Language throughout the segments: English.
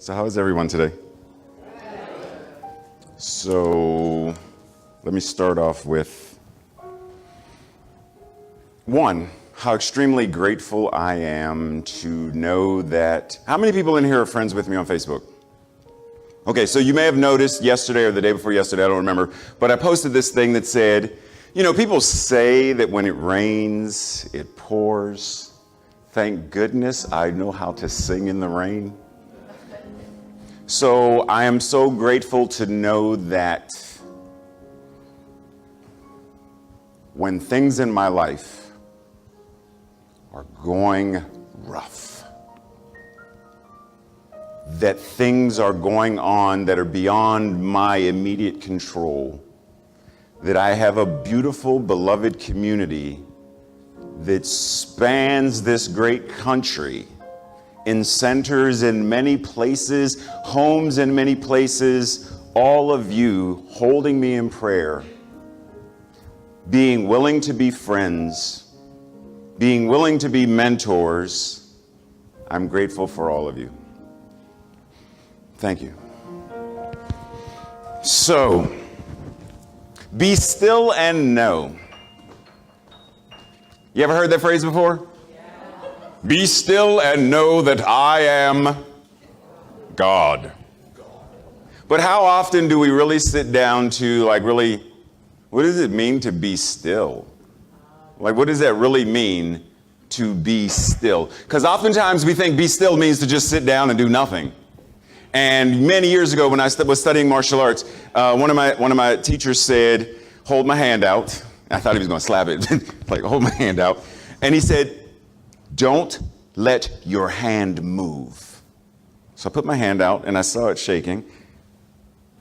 So how is everyone today? So let me start off with one, how extremely grateful I am to know that, how many people in here are friends with me on Facebook? Okay, so you may have noticed yesterday or the day before yesterday, I don't remember, but I posted this thing that said, you know, people say that when it rains, it pours. Thank goodness I know how to sing in the rain. So I am so grateful to know that when things in my life are going rough, that things are going on that are beyond my immediate control, that I have a beautiful, beloved community that spans this great country in centers in many places, homes in many places, all of you holding me in prayer, being willing to be friends, being willing to be mentors. I'm grateful for all of you. Thank you. So, be still and know. You ever heard that phrase before? Be still and know that I am God. But how often do we really sit down to what does it mean to be still? Like, what does that really mean to be still? Because oftentimes we think be still means to just sit down and do nothing. And many years ago when I was studying martial arts, one of my teachers said, hold my hand out. I thought he was going to slap it, like hold my hand out. And he said, don't let your hand move. So I put my hand out and I saw it shaking.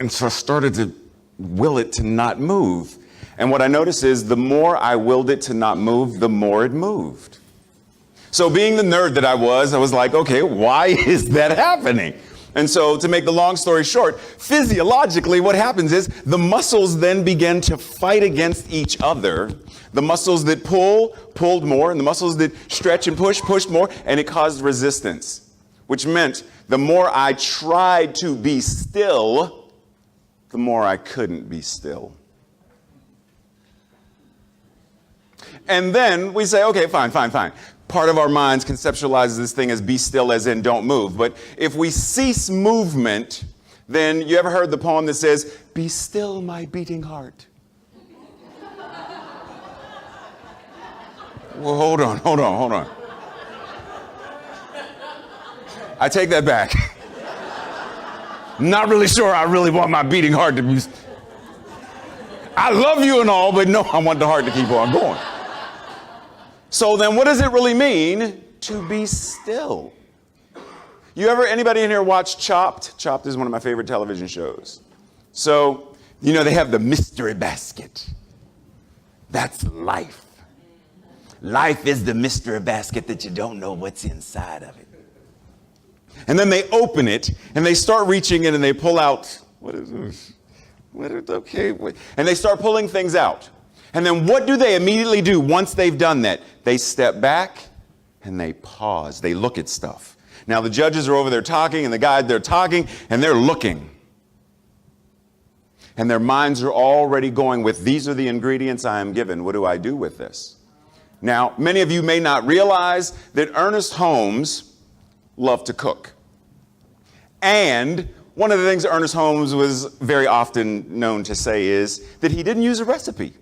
And so I started to will it to not move. And what I noticed is the more I willed it to not move, the more it moved. So being the nerd that I was like, okay, why is that happening? And so to make the long story short, physiologically what happens is the muscles then begin to fight against each other. The muscles that pulled more, and the muscles that stretch and pushed more, and it caused resistance, which meant the more I tried to be still, the more I couldn't be still. And then we say, okay, fine. Part of our minds conceptualizes this thing as be still, as in don't move. But if we cease movement, then you ever heard the poem that says, be still my beating heart? Well, hold on. I take that back. Not really sure I really want my beating heart to be. I love you and all, but no, I want the heart to keep on going. So then what does it really mean to be still? Anybody in here watch Chopped? Chopped is one of my favorite television shows. So, you know, they have the mystery basket. That's life. Life is the mystery basket that you don't know what's inside of it. And then they open it and they start reaching in and they pull out, what is this? And they start pulling things out. And then what do they immediately do once they've done that? They step back and they pause. They look at stuff. Now the judges are over there talking and the guys, they're talking and they're looking. And their minds are already going with, these are the ingredients I am given. What do I do with this? Now, many of you may not realize that Ernest Holmes loved to cook. And one of the things Ernest Holmes was very often known to say is that he didn't use a recipe.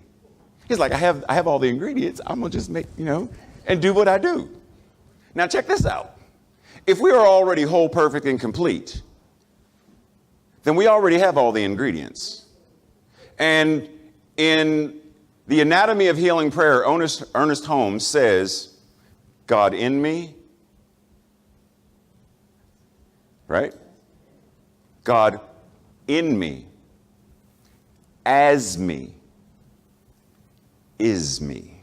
He's like, I have all the ingredients. I'm going to just make, and do what I do. Now, check this out. If we are already whole, perfect, and complete, then we already have all the ingredients. And in The Anatomy of Healing Prayer, Ernest Holmes says, God in me, right? God in me, as me, is me,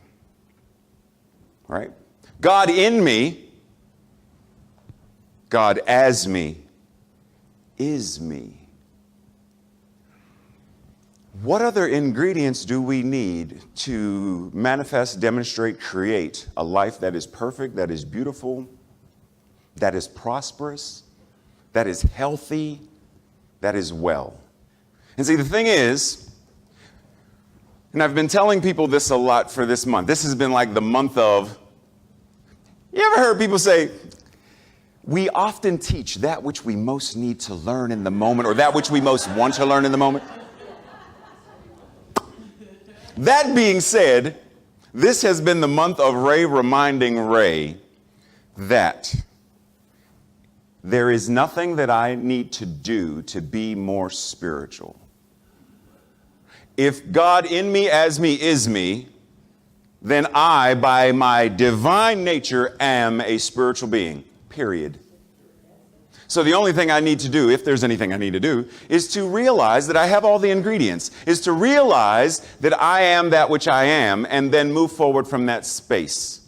right? God in me, God as me, is me. What other ingredients do we need to manifest, demonstrate, create a life that is perfect, that is beautiful, that is prosperous, that is healthy, that is well. And see, the thing is, and I've been telling people this a lot for this month. This has been like the month of, you ever heard people say, we often teach that which we most need to learn in the moment, or that which we most want to learn in the moment? That being said, this has been the month of Ray reminding Ray that there is nothing that I need to do to be more spiritual. If God in me, as me, is me, then I, by my divine nature, am a spiritual being, period. So the only thing I need to do, if there's anything I need to do, is to realize that I have all the ingredients, is to realize that I am that which I am, and then move forward from that space.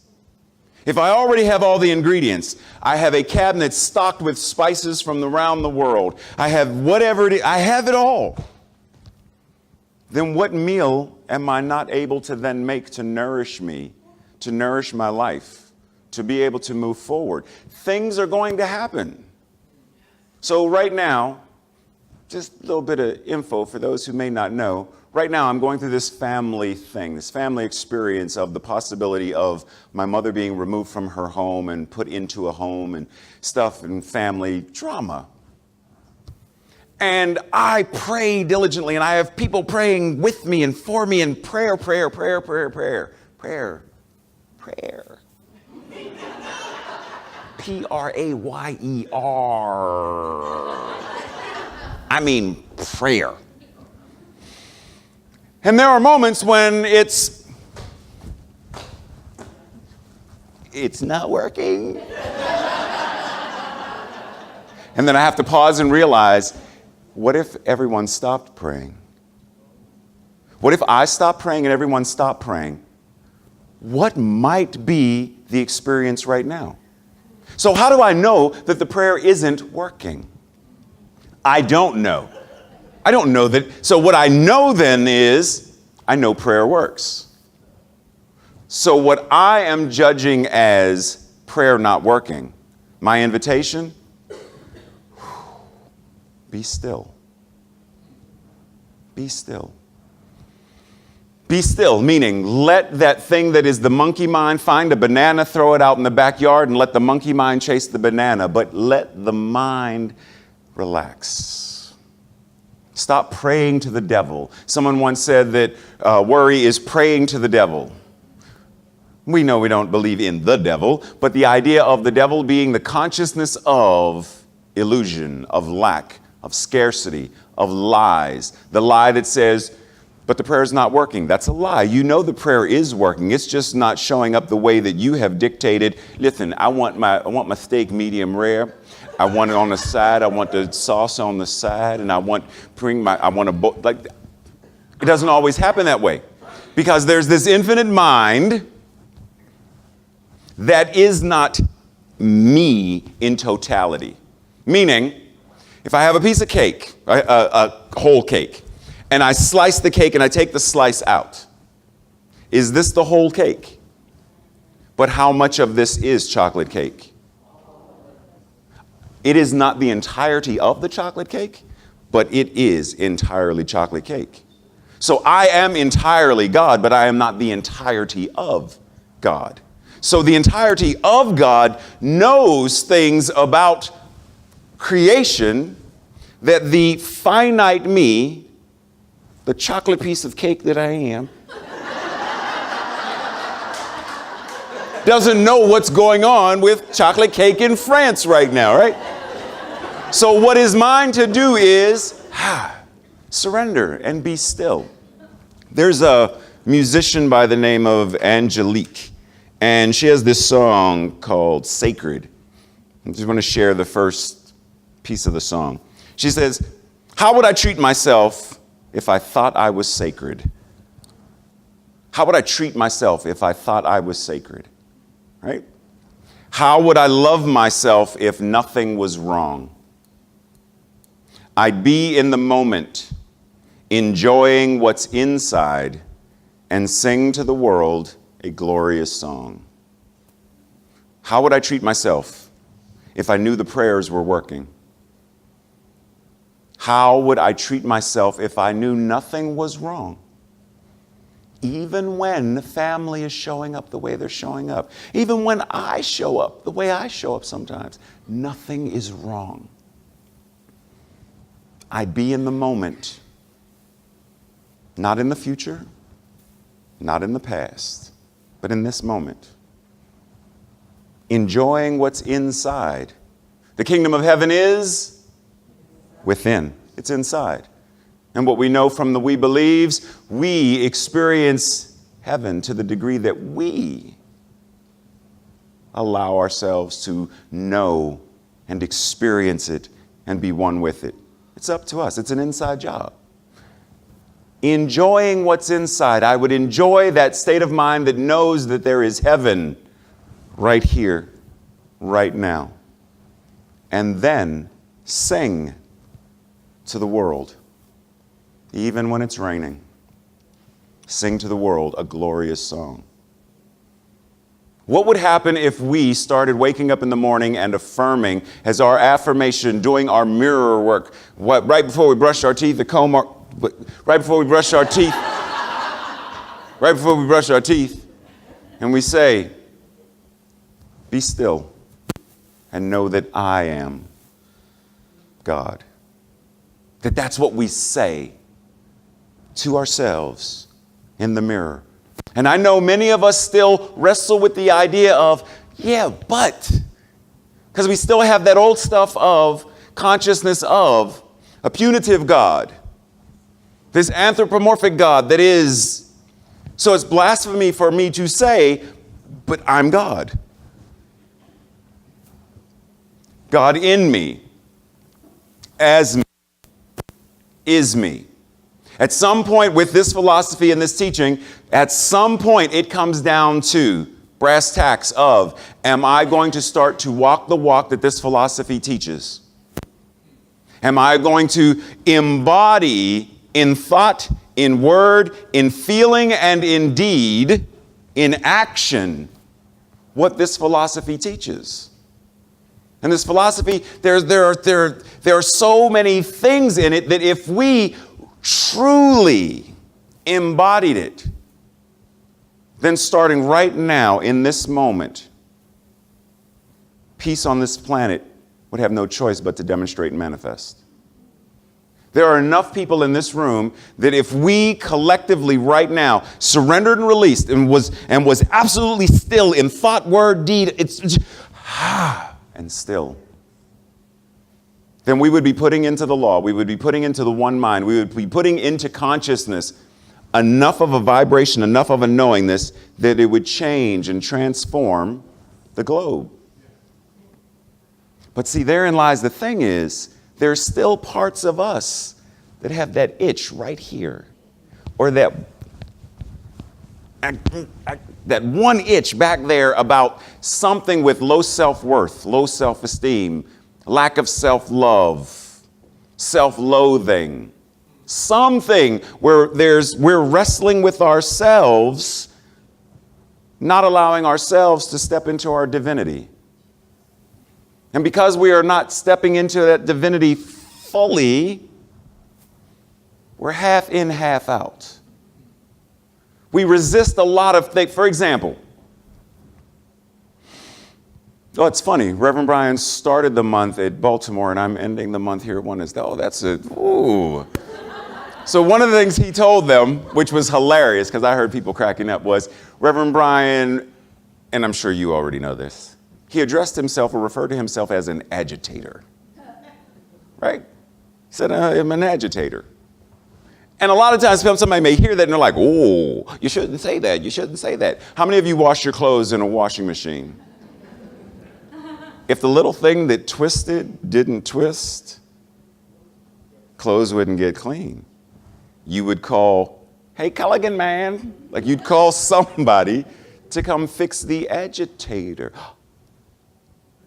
If I already have all the ingredients, I have a cabinet stocked with spices from around the world, I have whatever it is, I have it all. Then what meal am I not able to then make to nourish me, to nourish my life, to be able to move forward? Things are going to happen. So right now, just a little bit of info for those who may not know. Right now, I'm going through this family thing, this family experience of the possibility of my mother being removed from her home and put into a home and stuff and family drama. And I pray diligently, and I have people praying with me and for me, and prayer. Prayer. I mean, prayer. And there are moments when it's not working. And then I have to pause and realize, what if everyone stopped praying? What if I stopped praying and everyone stopped praying? What might be the experience right now? So how do I know that the prayer isn't working? I don't know. I don't know that. So what I know then is, I know prayer works. So what I am judging as prayer not working, my invitation, be still. Be still. Be still, meaning let that thing that is the monkey mind find a banana, throw it out in the backyard, and let the monkey mind chase the banana, but let the mind relax. Stop praying to the devil. Someone once said that worry is praying to the devil. We know we don't believe in the devil, but the idea of the devil being the consciousness of illusion, of lack, of scarcity, of lies. The lie that says, but the prayer is not working. That's a lie. You know the prayer is working. It's just not showing up the way that you have dictated. Listen, I want my steak medium rare. I want it on the side. I want the sauce on the side, and it doesn't always happen that way, because there's this infinite mind that is not me in totality. Meaning, if I have a piece of cake, a whole cake, and I slice the cake and I take the slice out, is this the whole cake? But how much of this is chocolate cake? It is not the entirety of the chocolate cake, but it is entirely chocolate cake. So I am entirely God, but I am not the entirety of God. So the entirety of God knows things about creation that the finite me, the chocolate piece of cake that I am, doesn't know what's going on with chocolate cake in France right now, right? So what is mine to do is surrender and be still. There's a musician by the name of Angelique, and she has this song called Sacred. I just want to share the first piece of the song. She says, how would I treat myself if I thought I was sacred? How would I treat myself if I thought I was sacred? Right? How would I love myself if nothing was wrong? I'd be in the moment, enjoying what's inside, and sing to the world a glorious song. How would I treat myself if I knew the prayers were working? How would I treat myself if I knew nothing was wrong? Even when family is showing up the way they're showing up, even when I show up the way I show up sometimes, nothing is wrong. I'd be in the moment, not in the future, not in the past, but in this moment, enjoying what's inside. The kingdom of heaven is within. It's inside. And what we know from the we believes, we experience heaven to the degree that we allow ourselves to know and experience it and be one with it. It's up to us. It's an inside job. Enjoying what's inside. I would enjoy that state of mind that knows that there is heaven right here, right now. And then sing to the world, even when it's raining. Sing to the world a glorious song. What would happen if we started waking up in the morning and affirming as our affirmation, doing our mirror work, right before we brush our teeth, right before we brush our teeth, right before we brush our teeth, and we say, be still and know that I am God. That's what we say to ourselves in the mirror. And I know many of us still wrestle with the idea of, yeah, but, because we still have that old stuff of consciousness of a punitive God, this anthropomorphic God that is, so it's blasphemy for me to say, but I'm God. God in me, as me, is me. At some point with this philosophy and this teaching, at some point it comes down to brass tacks of, am I going to start to walk the walk that this philosophy teaches? Am I going to embody in thought, in word, in feeling, and in deed, in action, what this philosophy teaches? And this philosophy, there are so many things in it that if we truly embodied it, then starting right now in this moment, peace on this planet would have no choice but to demonstrate and manifest. There are enough people in this room that if we collectively right now surrendered and released and was absolutely still in thought, word, deed, and still, then we would be putting into the law, we would be putting into the one mind, we would be putting into consciousness enough of a vibration, enough of a knowingness that it would change and transform the globe. But see, therein lies the thing is, there's still parts of us that have that itch right here, or that one itch back there about something with low self-worth, low self-esteem, lack of self-love, self-loathing, something where we're wrestling with ourselves, not allowing ourselves to step into our divinity. And because we are not stepping into that divinity fully, we're half in, half out. We resist a lot of things. For example, it's funny. Reverend Brian started the month at Baltimore, and I'm ending the month here at Oneness. That's it. Ooh. So one of the things he told them, which was hilarious, because I heard people cracking up, was Reverend Brian, and I'm sure you already know this, he addressed himself or referred to himself as an agitator. Right? He said, I'm an agitator. And a lot of times somebody may hear that and they're like, oh, you shouldn't say that. You shouldn't say that. How many of you wash your clothes in a washing machine? If the little thing that twisted didn't twist, clothes wouldn't get clean. You would call, hey, Culligan man, like you'd call somebody to come fix the agitator.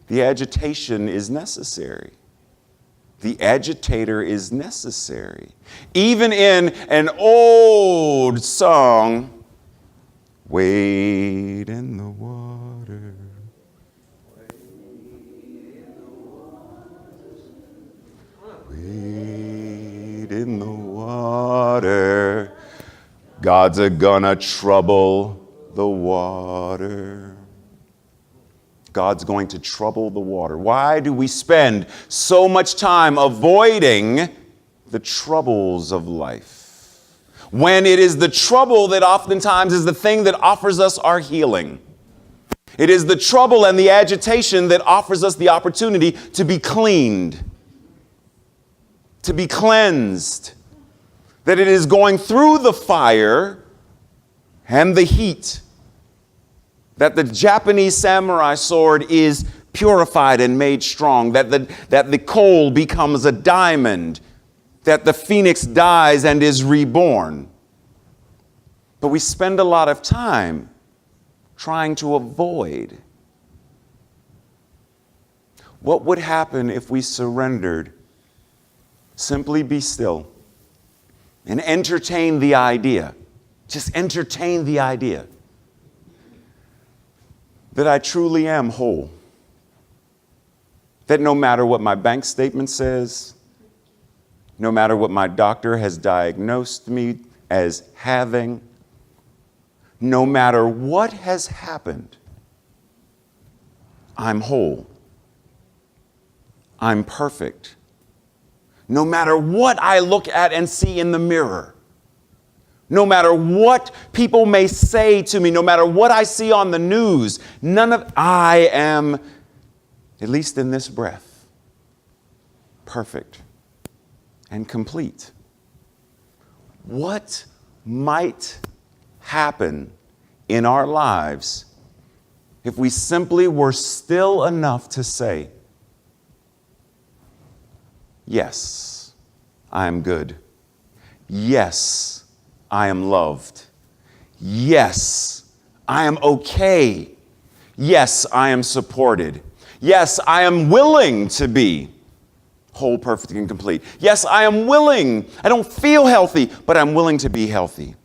The agitation is necessary. The agitator is necessary. Even in an old song, wade in the water. Wade in the water. God's gonna trouble the water. God's going to trouble the water. Why do we spend so much time avoiding the troubles of life, when it is the trouble that oftentimes is the thing that offers us our healing? It is the trouble and the agitation that offers us the opportunity to be cleaned, to be cleansed. That it is going through the fire and the heat that the Japanese samurai sword is purified and made strong, that the coal becomes a diamond, that the phoenix dies and is reborn. But we spend a lot of time trying to avoid. What would happen if we surrendered? Simply be still and entertain the idea. Just entertain the idea that I truly am whole. That no matter what my bank statement says, no matter what my doctor has diagnosed me as having, no matter what has happened, I'm whole. I'm perfect. No matter what I look at and see in the mirror, no matter what people may say to me, no matter what I see on the news, I am, at least in this breath, perfect and complete. What might happen in our lives if we simply were still enough to say, yes, I am good. Yes, I am loved. Yes, I am okay. Yes, I am supported. Yes, I am willing to be whole, perfect, and complete. Yes, I am willing. I don't feel healthy, but I'm willing to be healthy.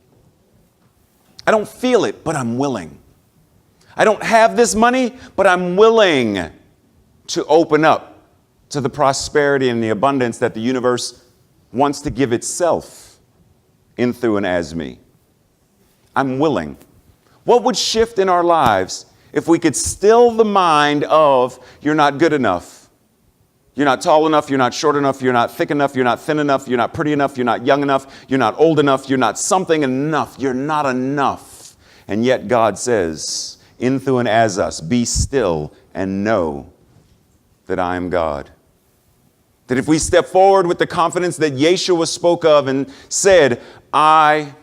I don't feel it, but I'm willing. I don't have this money, but I'm willing to open up to the prosperity and the abundance that the universe wants to give itself in, through, and as me. I'm willing. What would shift in our lives if we could still the mind of, you're not good enough, you're not tall enough, you're not short enough, you're not thick enough, you're not thin enough, you're not pretty enough, you're not young enough, you're not old enough, you're not something enough, you're not enough. And yet God says, in, through, and as us, be still and know that I am God. That if we step forward with the confidence that Yeshua spoke of and said, I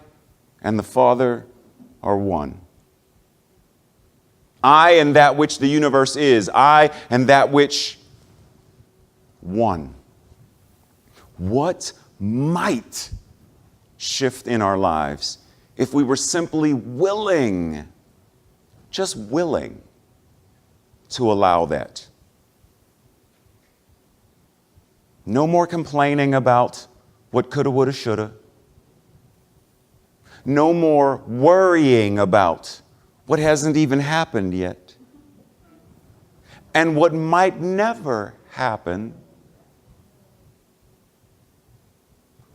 and the Father are one. I and that which the universe is. I and that which one. What might shift in our lives if we were simply willing, just willing, to allow that? No more complaining about what coulda, woulda, shoulda. No more worrying about what hasn't even happened yet. And what might never happen.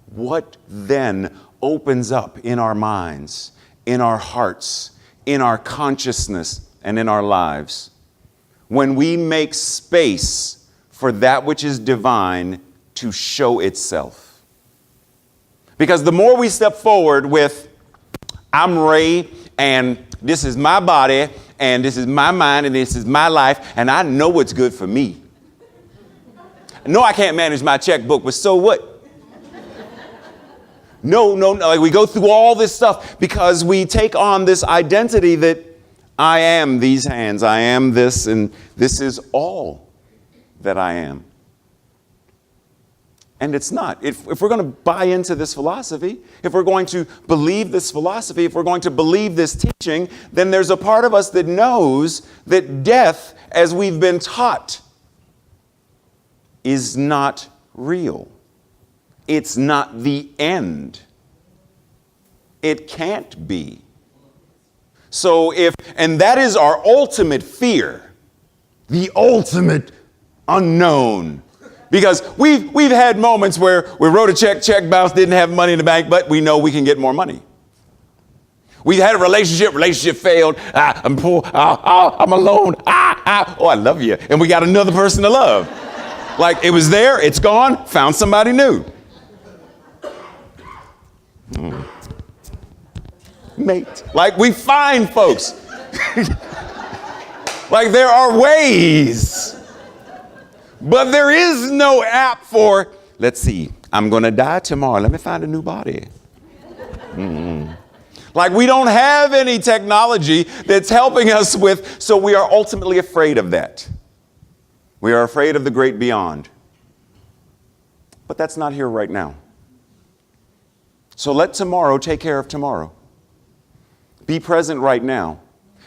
What then opens up in our minds, in our hearts, in our consciousness, and in our lives when we make space for that which is divine to show itself? Because the more we step forward with, I'm Ray, and this is my body, and this is my mind, and this is my life, and I know what's good for me. No, I can't manage my checkbook, but so what? No, like we go through all this stuff because we take on this identity that I am these hands, I am this, and this is all that I am. And it's not. If we're going to buy into this philosophy, if we're going to believe this philosophy, if we're going to believe this teaching, then there's a part of us that knows that death, as we've been taught, is not real. It's not the end. It can't be. So and that is our ultimate fear, the ultimate unknown, Because we've had moments where we wrote a check bounced, didn't have money in the bank, but we know we can get more money. We had a relationship failed. I'm poor. I'm alone. Oh, I love you. And we got another person to love. Like it was there, it's gone, found somebody new. Mate. Like we find folks. Like there are ways. But there is no app for, let's see, I'm going to die tomorrow. Let me find a new body. Like we don't have any technology that's helping us with, so we are ultimately afraid of that. We are afraid of the great beyond. But that's not here right now. So let tomorrow take care of tomorrow. Be present right now.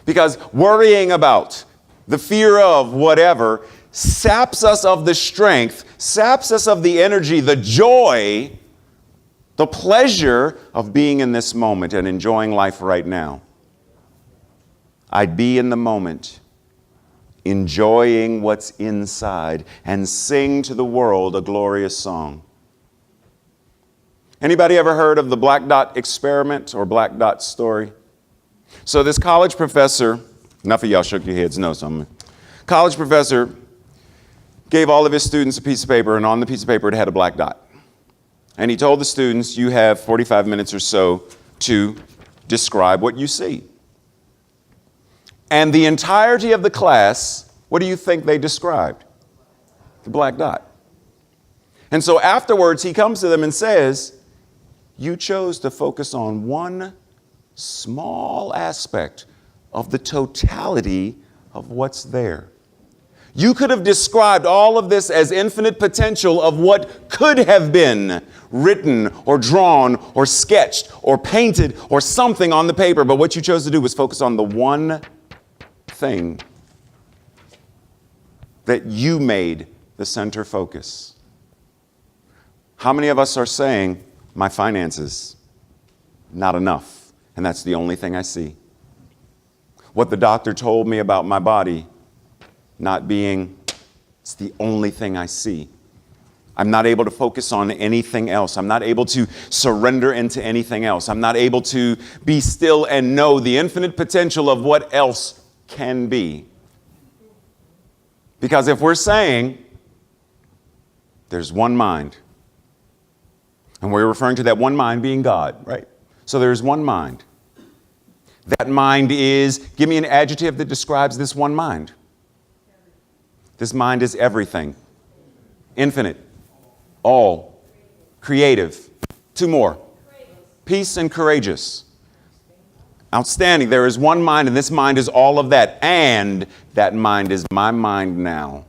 Because worrying about the fear of whatever saps us of the strength, saps us of the energy, the joy, the pleasure of being in this moment and enjoying life right now. I'd be in the moment, enjoying what's inside, and sing to the world a glorious song. Anybody ever heard of the black dot experiment or black dot story? So this college professor, enough of y'all shook your heads, no something. College professor gave all of his students a piece of paper, and on the piece of paper it had a black dot. And he told the students, you have 45 minutes or so to describe what you see. And the entirety of the class, what do you think they described? The black dot. And so afterwards he comes to them and says, you chose to focus on one small aspect of the totality of what's there. You could have described all of this as infinite potential of what could have been written or drawn or sketched or painted or something on the paper, but what you chose to do was focus on the one thing that you made the center focus. How many of us are saying, my finances, not enough, and that's the only thing I see? What the doctor told me about my body, not being, it's the only thing I see. I'm not able to focus on anything else. I'm not able to surrender into anything else. I'm not able to be still and know the infinite potential of what else can be. Because if we're saying there's one mind, and we're referring to that one mind being God, right? So there's one mind. That mind is, give me an adjective that describes this one mind. This mind is everything. Infinite. All. Creative. Two more. Peace and courageous. Outstanding. There is one mind, and this mind is all of that. And that mind is my mind now.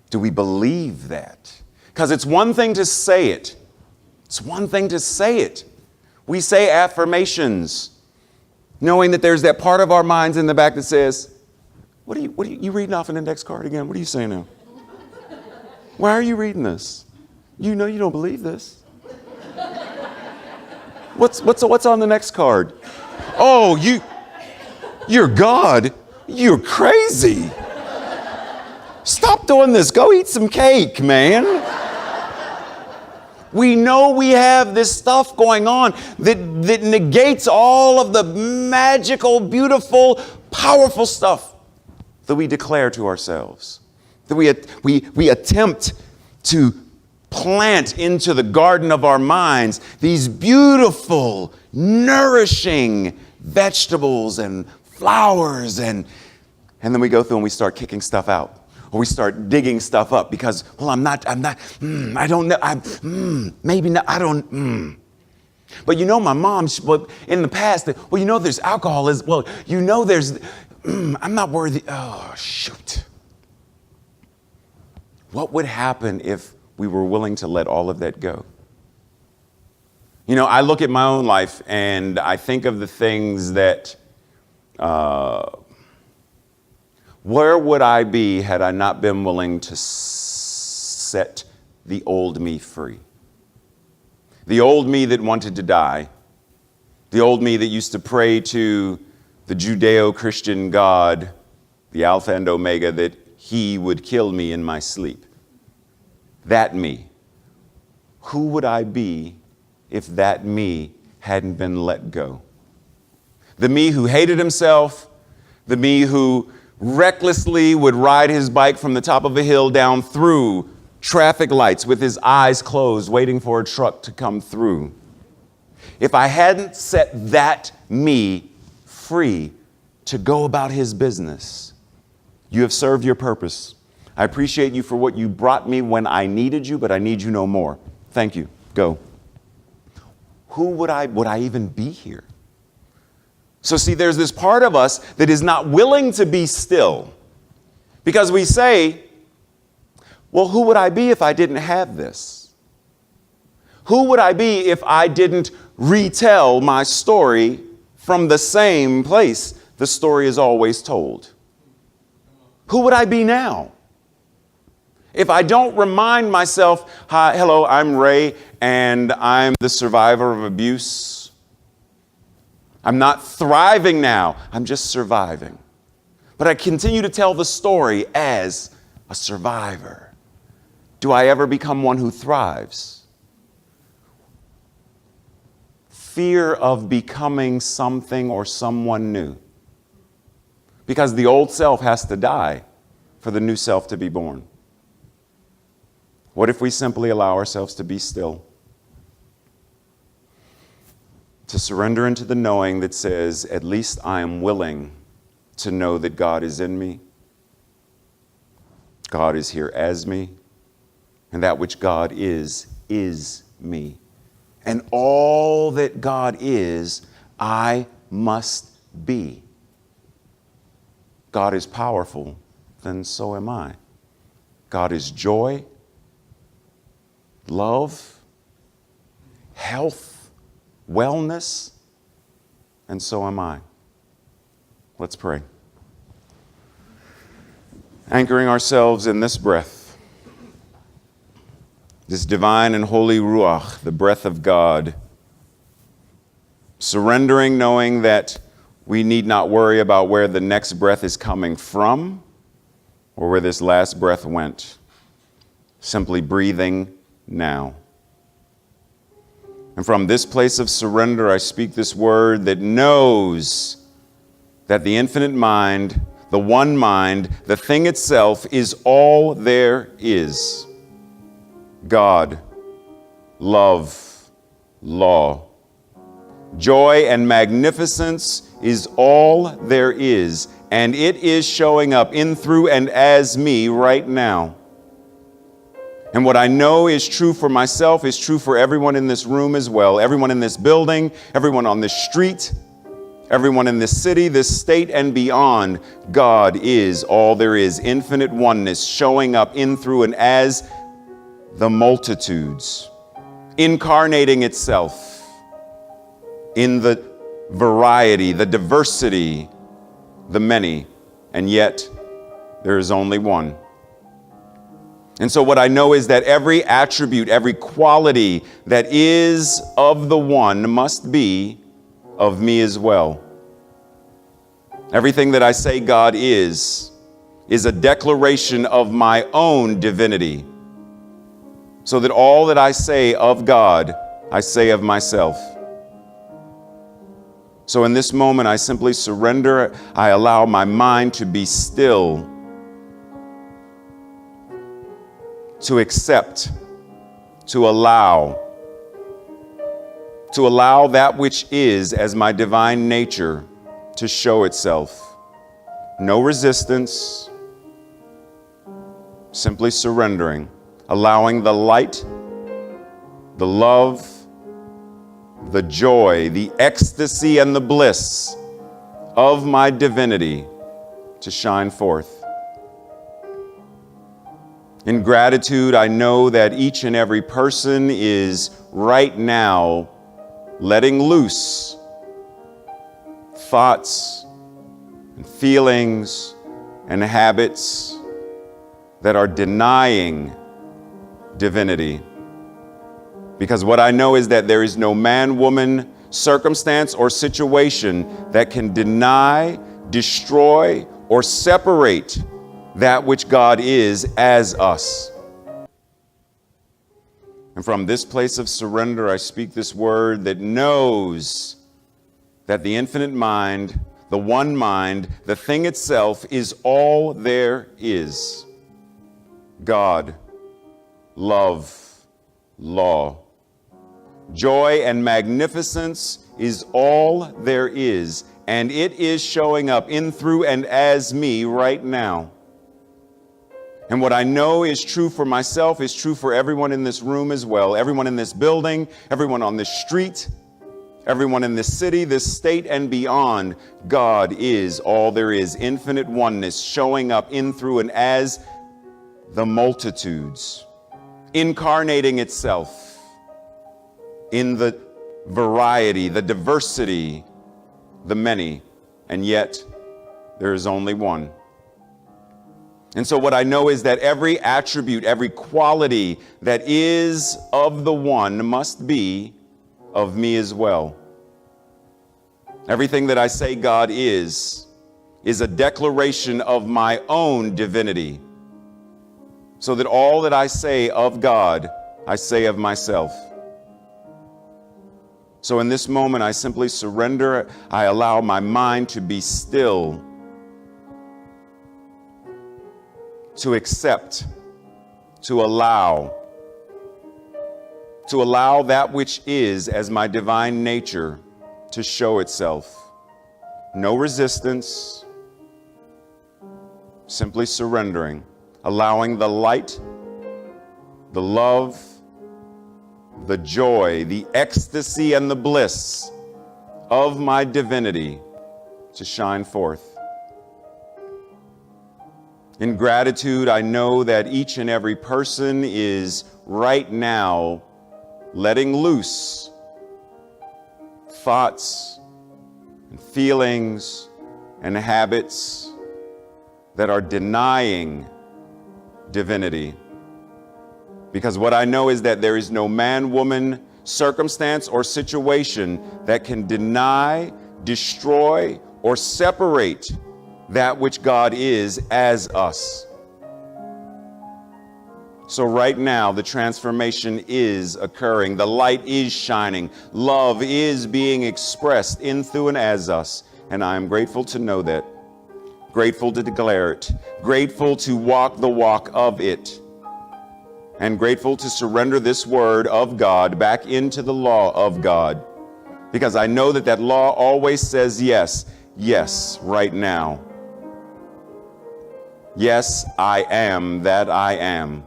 Do we believe that? Because it's one thing to say it. It's one thing to say it. We say affirmations, knowing that there's that part of our minds in the back that says, what are you reading off an index card again? What are you saying now? Why are you reading this? You know you don't believe this. What's on the next card? Oh, you're God. You're crazy. Stop doing this. Go eat some cake, man. We know we have this stuff going on that negates all of the magical, beautiful, powerful stuff that we declare to ourselves, that we attempt to plant into the garden of our minds these beautiful, nourishing vegetables and flowers, and then we go through and we start kicking stuff out. Or we start digging stuff up because, well, I don't know, maybe not, I don't, But you know, my mom, in the past, well, you know, there's alcohol, well, you know, there's, I'm not worthy, oh, shoot. What would happen if we were willing to let all of that go? You know, I look at my own life and I think of the things that, where would I be had I not been willing to set the old me free? The old me that wanted to die. The old me that used to pray to the Judeo-Christian God, the Alpha and Omega, that he would kill me in my sleep. That me. Who would I be if that me hadn't been let go? The me who hated himself, the me who recklessly would ride his bike from the top of a hill down through traffic lights with his eyes closed, waiting for a truck to come through. If I hadn't set that me free to go about his business, you have served your purpose. I appreciate you for what you brought me when I needed you, but I need you no more. Thank you. Go. Who would I even be here? So see, there's this part of us that is not willing to be still because we say, well, who would I be if I didn't have this? Who would I be if I didn't retell my story from the same place the story is always told? Who would I be now? If I don't remind myself, hi, hello, I'm Ray, and I'm the survivor of abuse. I'm not thriving now, I'm just surviving. But I continue to tell the story as a survivor. Do I ever become one who thrives? Fear of becoming something or someone new. Because the old self has to die for the new self to be born. What if we simply allow ourselves to be still? To surrender into the knowing that says, at least I am willing to know that God is in me. God is here as me. And that which God is me. And all that God is, I must be. God is powerful, then so am I. God is joy, love, health, wellness, and so am I. Let's pray. Anchoring ourselves in this breath, this divine and holy Ruach, the breath of God, surrendering, knowing that we need not worry about where the next breath is coming from or where this last breath went. Simply breathing now. And from this place of surrender, I speak this word that knows that the infinite mind, the one mind, the thing itself is all there is. God, love, law. Joy and magnificence is all there is, and it is showing up in, through, and as me right now. And what I know is true for myself is true for everyone in this room as well. Everyone in this building, everyone on this street, everyone in this city, this state, and beyond. God is all there is. Infinite oneness showing up in, through, and as the multitudes. Incarnating itself in the variety, the diversity, the many. And yet, there is only one. And so what I know is that every attribute, every quality that is of the one must be of me as well. Everything that I say God is a declaration of my own divinity. So that all that I say of God, I say of myself. So in this moment, I simply surrender. I allow my mind to be still, to accept, to allow that which is as my divine nature to show itself. No resistance, simply surrendering, allowing the light, the love, the joy, the ecstasy, and the bliss of my divinity to shine forth. In gratitude, I know that each and every person is right now letting loose thoughts and feelings and habits that are denying divinity. Because what I know is that there is no man, woman, circumstance, or situation that can deny, destroy, or separate that which God is as us. And from this place of surrender, I speak this word that knows that the infinite mind, the one mind, the thing itself is all there is. God, love, law, joy and magnificence is all there is, and it is showing up in, through, and as me right now. And what I know is true for myself is true for everyone in this room as well. Everyone in this building, everyone on this street, everyone in this city, this state, and beyond. God is all there is. Infinite oneness showing up in, through, and as the multitudes. Incarnating itself in the variety, the diversity, the many. And yet, there is only one. And so what I know is that every attribute, every quality that is of the one must be of me as well. Everything that I say God is a declaration of my own divinity. So that all that I say of God, I say of myself. So in this moment, I simply surrender. I allow my mind to be still, to accept, to allow that which is as my divine nature to show itself. No resistance, simply surrendering, allowing the light, the love, the joy, the ecstasy, and the bliss of my divinity to shine forth. In gratitude, I know that each and every person is right now letting loose thoughts and feelings and habits that are denying divinity. Because what I know is that there is no man, woman, circumstance, or situation that can deny, destroy, or separate that which God is as us. So right now, the transformation is occurring. The light is shining. Love is being expressed in, through, and as us. And I am grateful to know that. Grateful to declare it. Grateful to walk the walk of it. And grateful to surrender this word of God back into the law of God. Because I know that that law always says yes. Yes, right now. Yes, I am that I am.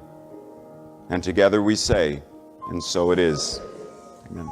And together we say, and so it is. Amen.